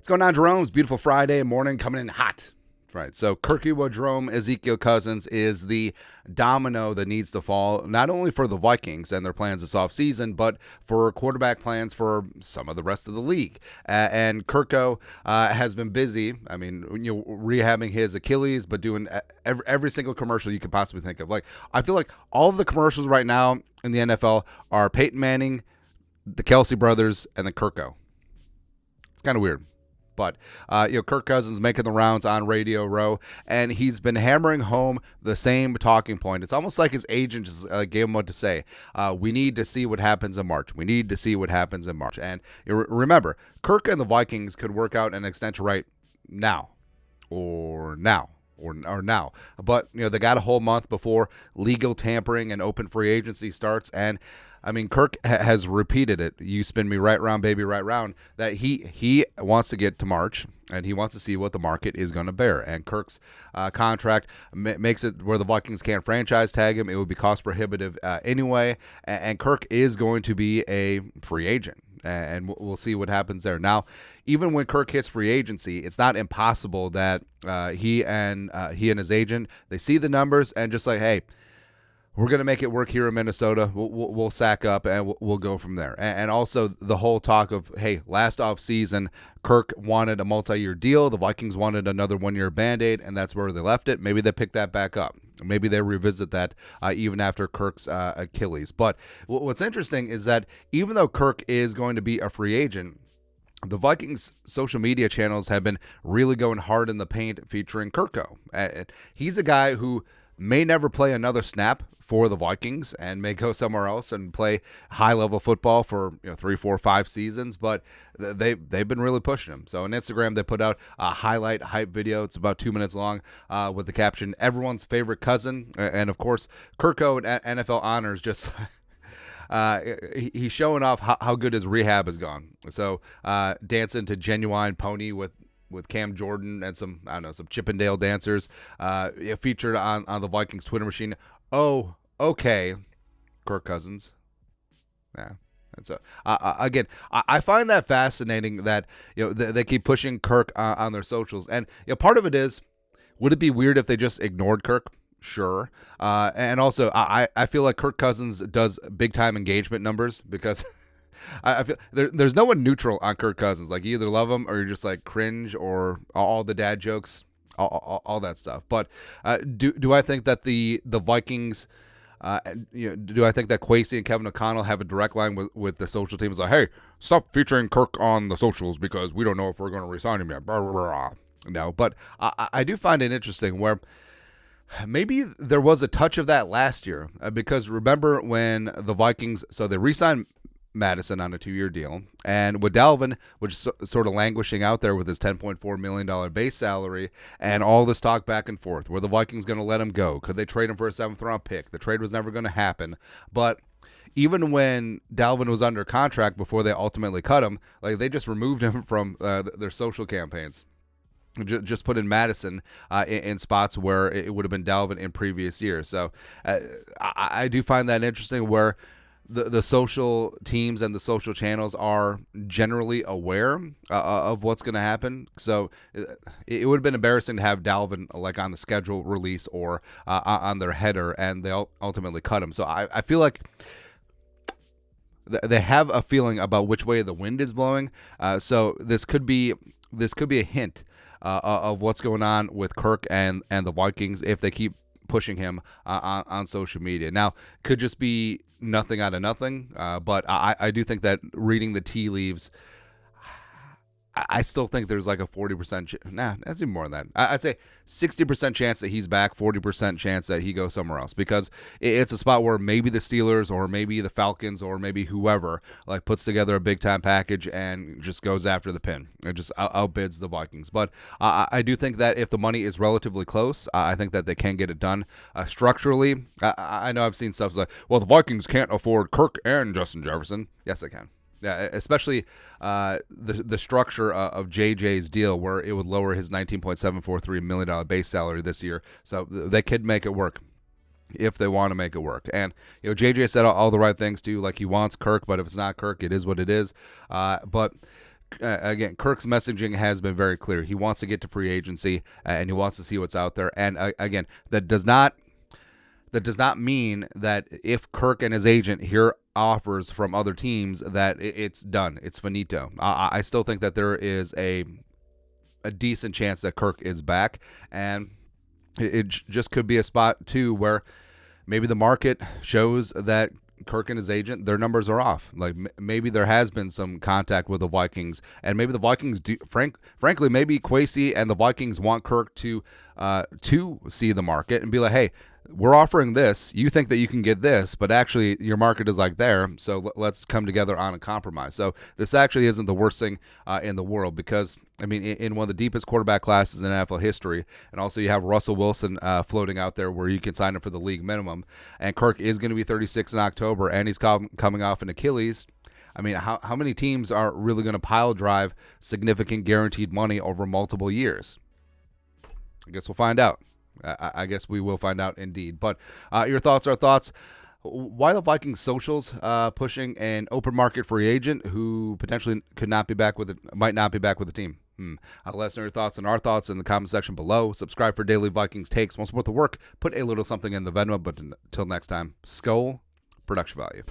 What's going on, Jerome? It's beautiful Friday morning coming in hot. Right. So Kirk Jerome, Ezekiel Cousins is the domino that needs to fall, not only for the Vikings and their plans this offseason, but for quarterback plans for some of the rest of the league. And Kirko has been busy, rehabbing his Achilles, but doing every single commercial you could possibly think of. Like, I feel like all of the commercials right now in the NFL are Peyton Manning, the Kelsey brothers, and then Kirko. It's kind of weird. But, Kirk Cousins making the rounds on Radio Row, and he's been hammering home the same talking point. It's almost like his agent just gave him what to say. We need to see what happens in March. We need to see what happens in March. And remember, Kirk and the Vikings could work out an extension right now or now. Or now. But, they got a whole month before legal tampering and open free agency starts. And, Kirk has repeated it. You spin me right round, baby, right round. That he wants to get to March, and he wants to see what the market is going to bear. And Kirk's contract makes it where the Vikings can't franchise tag him. It would be cost prohibitive anyway. And Kirk is going to be a free agent. And we'll see what happens there. Now, even when Kirk hits free agency, it's not impossible that he and his agent, they see the numbers and just like, hey, we're going to make it work here in Minnesota. We'll sack up and we'll go from there. And also the whole talk of, hey, last offseason, Kirk wanted a multi-year deal. The Vikings wanted another one-year Band-Aid, and that's where they left it. Maybe they pick that back up. Maybe they revisit that even after Kirk's Achilles. But what's interesting is that even though Kirk is going to be a free agent, the Vikings' social media channels have been really going hard in the paint featuring Kirko. He's a guy who may never play another snap for the Vikings and may go somewhere else and play high-level football for 3, 4, 5 seasons, but they've been really pushing him. So on Instagram, they put out a highlight hype video. It's about 2 minutes long with the caption, "Everyone's favorite cousin." And, of course, Kirko at NFL Honors just he's showing off how good his rehab has gone. So dancing to Genuine Pony with Cam Jordan and some Chippendale dancers featured on the Vikings Twitter machine. Oh, okay, Kirk Cousins. Yeah. And so, again, I find that fascinating that they keep pushing Kirk on their socials. And part of it is, would it be weird if they just ignored Kirk? Sure. And also, I feel like Kirk Cousins does big-time engagement numbers because I feel there's no one neutral on Kirk Cousins. Like, you either love him or you're just like cringe or all the dad jokes, all that stuff. But do I think that the Vikings, do I think that Kwesi and Kevin O'Connell have a direct line with the social teams? Like, hey, stop featuring Kirk on the socials because we don't know if we're going to resign him yet. Blah, blah, blah. No, but I do find it interesting where maybe there was a touch of that last year because remember when the Vikings, so they re-signed Madison on a 2-year deal, and with Dalvin, which is sort of languishing out there with his $10.4 million base salary, and all this talk back and forth, were the Vikings going to let him go? Could they trade him for a 7th-round pick? The trade was never going to happen, but even when Dalvin was under contract before they ultimately cut him, like they just removed him from their social campaigns. Just put in Madison in spots where it would have been Dalvin in previous years. So I do find that interesting where the social teams and the social channels are generally aware of what's going to happen. So it would have been embarrassing to have Dalvin like on the schedule release or on their header, and they ultimately cut him. So I feel like they have a feeling about which way the wind is blowing. So this could be a hint of what's going on with Kirk and the Vikings if they keep pushing him on social media. Now, could just be nothing out of nothing, but I do think that reading the tea leaves, I still think there's like a 40%, that's even more than that. I'd say 60% chance that he's back, 40% chance that he goes somewhere else, because it's a spot where maybe the Steelers or maybe the Falcons or maybe whoever like puts together a big time package and just goes after the pin. It just outbids the Vikings. But I do think that if the money is relatively close, I think that they can get it done. Structurally, I know I've seen stuff like, well, the Vikings can't afford Kirk and Justin Jefferson. Yes, they can. Yeah, especially the structure of JJ's deal, where it would lower his $19.743 million base salary this year. So they could make it work if they want to make it work. And JJ said all the right things too, like he wants Kirk, but if it's not Kirk, it is what it is. But again, Kirk's messaging has been very clear. He wants to get to free agency, and he wants to see what's out there. And again, that does not mean that if Kirk and his agent hear offers from other teams that it's done, it's finito. I still think that there is a decent chance that Kirk is back, and it just could be a spot too where maybe the market shows that Kirk and his agent, their numbers are off. Like maybe there has been some contact with the Vikings, and maybe the Vikings do. Frankly, maybe Kwesi and the Vikings want Kirk to see the market and be like, hey, we're offering this. You think that you can get this, but actually your market is like there. So let's come together on a compromise. So this actually isn't the worst thing in the world, because I mean, in one of the deepest quarterback classes in NFL history, and also you have Russell Wilson floating out there where you can sign him for the league minimum, and Kirk is going to be 36 in October, and he's coming off an Achilles. I mean, how many teams are really going to pile drive significant guaranteed money over multiple years? I guess we'll find out. I guess we will find out indeed. But your thoughts are thoughts. Why the Vikings socials pushing an open market free agent who potentially might not be back with the team? Let us know your thoughts and our thoughts in the comment section below. Subscribe for daily Vikings takes. Most support the work. Put a little something in the Venmo. But until next time, Skol, production value.